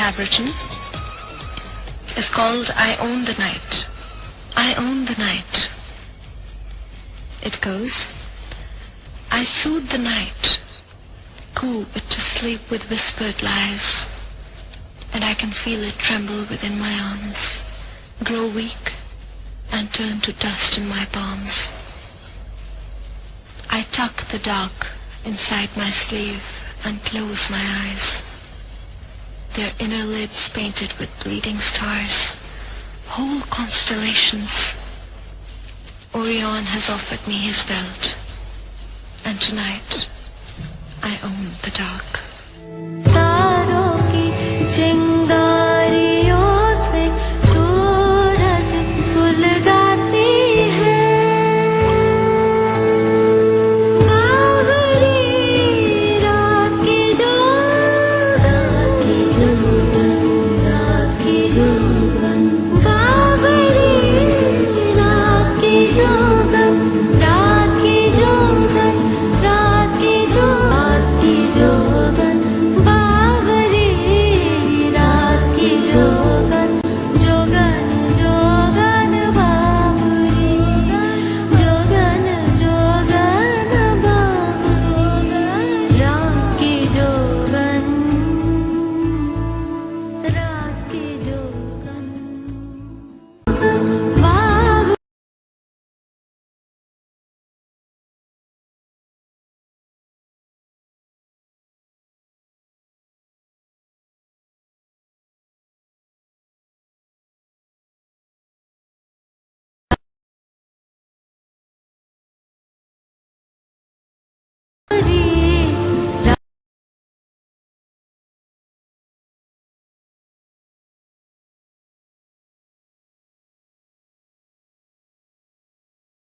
have written is called I Own the Night. I own the night. It goes, I soothe the night, coo it to sleep with whispered lies, and I can feel it tremble within my arms, grow weak, and turn to dust in my palms. I tuck the dark inside my sleeve and close my eyes, their inner lids painted with bleeding stars, whole constellations. Orion has offered me his belt, and tonight I own the dark.